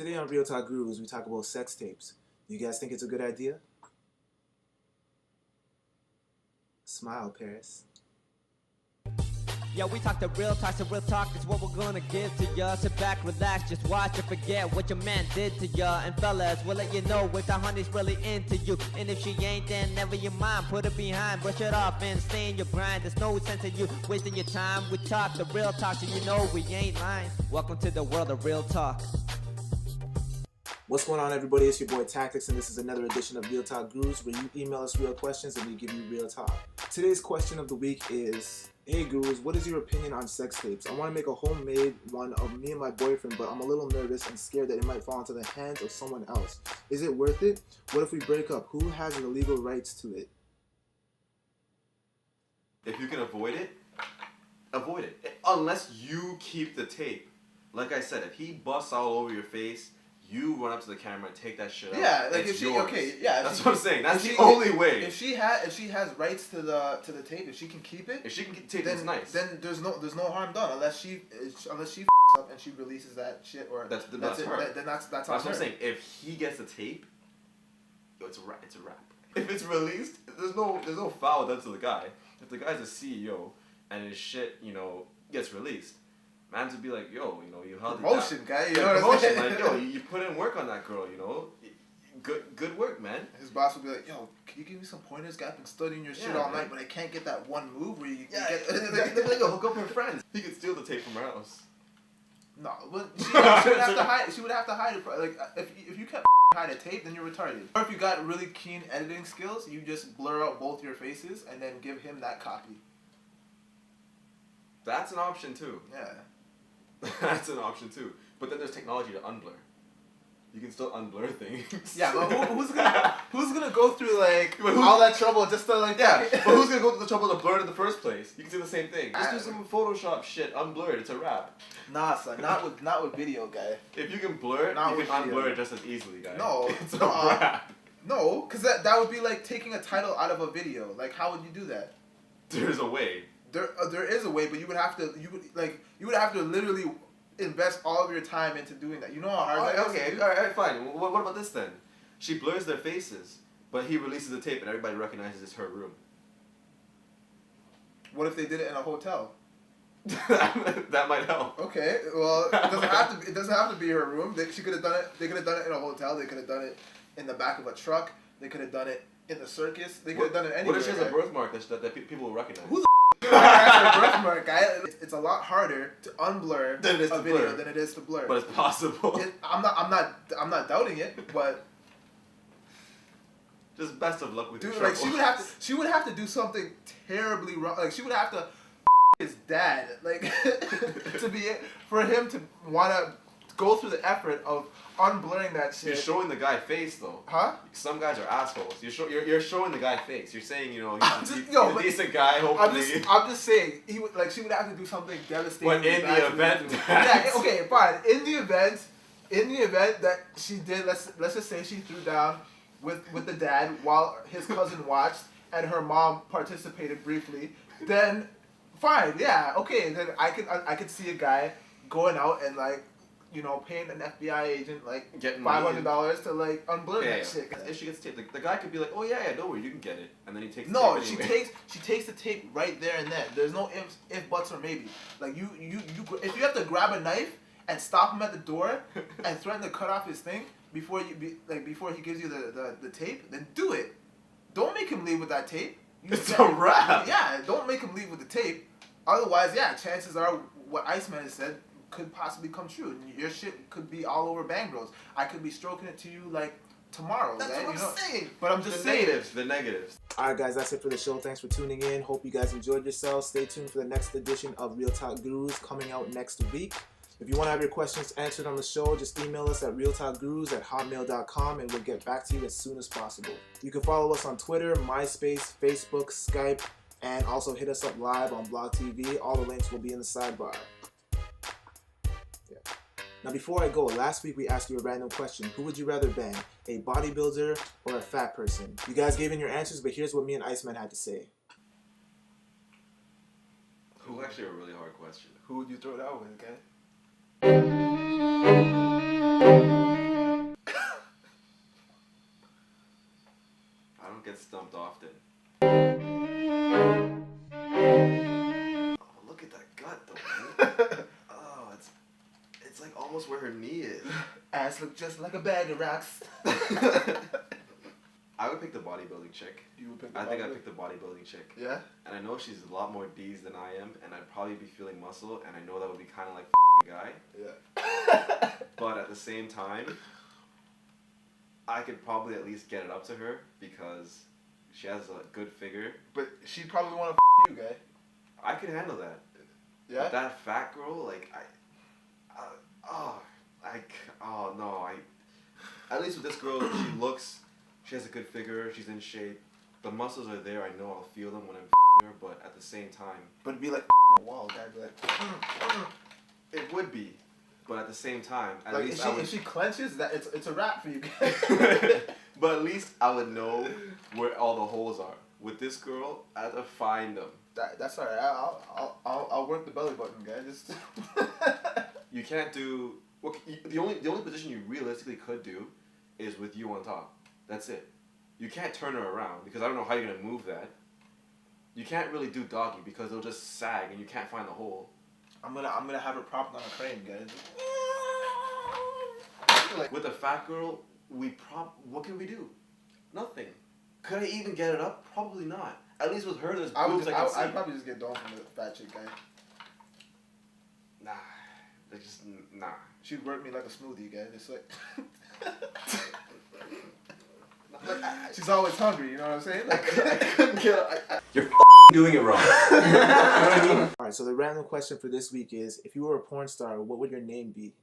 Today on Real Talk Gurus, we talk about sex tapes. You guys think it's a good idea? Smile, Paris. Yeah, we talk the real talk, so real talk is what we're gonna give to ya. Sit back, relax, just watch and forget what your man did to ya. And fellas, we'll let you know if the honey's really into you. And if she ain't, then never your mind, put it behind, brush it off and stay in your grind. There's no sense in you wasting your time. We talk the real talk, so you know we ain't lying. Welcome to the world of real talk. What's going on, everybody? It's your boy Tactics, and this is another edition of Real Talk Gurus, where you email us real questions and we give you real talk. Today's question of the week is, hey Gurus, what is your opinion on sex tapes? I want to make a homemade one of me and my boyfriend, but I'm a little nervous and scared that it might fall into the hands of someone else. Is it worth it? What if we break up? Who has the legal rights to it? If you can avoid it, avoid it. Unless you keep the tape. Like I said, if he busts all over your face, you run up to the camera and take that shit out. Yeah, like it's if she, yours. okay, yeah. That's what I'm saying. That's the only way. If she has rights to the tape, if she can keep it, If she can keep then it's nice. Then there's no harm done unless she f***s up and she releases that shit or that's it. her. Then that's what I'm saying. If he gets the tape, yo, it's a wrap. It's a wrap. If it's released, there's no foul done to the guy. If the guy's a CEO and his shit, gets released. Man's would be like, yo, you held promotion, it guy. You know what I'm saying? Like, yo, you put in work on that girl, Good work, man. His boss would be like, yo, can you give me some pointers? Guy, I've been studying your shit all night, but I can't get that one move where you get... They'd be like, yo, hook up her friends. He could steal the tape from her house. No, but she would have to hide. She would have to hide it. Like, if you kept hide a tape, then you're retarded. Or if you got really keen editing skills, you just blur out both your faces and then give him that copy. That's an option too. Yeah. That's an option too. But then there's technology to unblur. You can still unblur things. Yeah, but who's gonna go through like all that trouble just to like? Yeah, but who's gonna go through the trouble to blur it in the first place? You can do the same thing. Just do some Photoshop shit, unblur it. It's a wrap. Nah, son, not with video, guy. If you can blur it, you can unblur it just as easily, guy. No, it's a wrap. No, because that would be like taking a title out of a video. Like, how would you do that? There's a way. There is a way, but you would have to literally invest all of your time into doing that. You know how hard that is? Okay, all right, fine. What about this then? She blurs their faces, but he releases the tape and everybody recognizes it's her room. What if they did it in a hotel? That might help. Okay, well, it doesn't have to be her room. She could have done it. They could have done it in a hotel. They could have done it in the back of a truck. They could have done it in the circus. They could have done it anywhere. What if she has a birthmark that people will recognize? Who the birthmark, guy? It's a lot harder to unblur a video than it is to blur. But it's possible. I'm not doubting it, but just best of luck with your like trouble. she would have to do something terribly wrong. Like she would have to his dad, like for him to wanna go through the effort of unblurring that shit. You're showing the guy face though. Huh? Some guys are assholes. You're showing the guy face. You're saying he's a decent guy. Hopefully. I'm just saying she would have to do something devastating. But in the event, yeah, okay, fine. In the event that she did, let's just say she threw down with the dad while his cousin watched and her mom participated briefly, then fine, yeah, okay. Then I could see a guy going out and like, paying an FBI agent like $500 to like unblur that shit. If she gets taped, the guy could be like, "Oh yeah, don't worry, you can get it," and then he takes. No, the tape anyway. she takes the tape right there and then. There's no if buts or maybe. Like you if you have to grab a knife and stop him at the door and threaten to cut off his thing before he gives you the tape, then do it. Don't make him leave with that tape. It's a wrap. Yeah, don't make him leave with the tape. Otherwise, yeah, chances are what Iceman has said could possibly come true. Your shit could be all over Bang Bros. I could be stroking it to you like tomorrow. That's what I'm saying. But I'm just saying. The negatives. Alright guys, that's it for the show. Thanks for tuning in. Hope you guys enjoyed yourselves. Stay tuned for the next edition of Real Talk Gurus coming out next week. If you want to have your questions answered on the show, just email us at realtalkgurus@hotmail.com and we'll get back to you as soon as possible. You can follow us on Twitter, MySpace, Facebook, Skype, and also hit us up live on Blog TV. All the links will be in the sidebar. Now before I go, last week we asked you a random question. Who would you rather bang, a bodybuilder or a fat person? You guys gave in your answers, but here's what me and Iceman had to say. Who actually a really hard question. Who would you throw it out with, okay? stumped often. Oh, look at that gut though, man. Oh, it's like almost where her knee is. Ass look just like a bag of rocks. I would pick the bodybuilding chick. You would pick the I think I'd bodybuilder? pick the bodybuilding chick. Yeah? And I know she's a lot more D's than I am, and I'd probably be feeling muscle, and I know that would be kind of like guy. Yeah. But at the same time, I could probably at least get it up to her because she has a good figure. But she'd probably want to you, guy. I could handle that. Yeah? But that fat girl, like, at least with this girl, she has a good figure, she's in shape, the muscles are there, I know I'll feel them when I'm her, but at the same time. But it'd be like a wall, guy. Be like, It would be, but at the same time, at like least if she clenches, that it's a wrap for you guys. But at least I would know where all the holes are. With this girl, I have to find them. That's alright. I'll work the belly button, guy. Just You can't do. Well, the only position you realistically could do is with you on top. That's it. You can't turn her around because I don't know how you're gonna move that. You can't really do doggy because it'll just sag and you can't find the hole. I'm gonna have her propped on a crane, guys. Like, With a fat girl, what can we do? Nothing. Could I even get it up? Probably not. At least with her, there's boobs I can see. I'd probably just get done from the fat chick, guy. Nah. Nah. She'd work me like a smoothie, guy. Just like. She's always hungry, you know what I'm saying? Like, I couldn't get her. You're doing it wrong. You know what I mean? Alright, so the random question for this week is, if you were a porn star, what would your name be?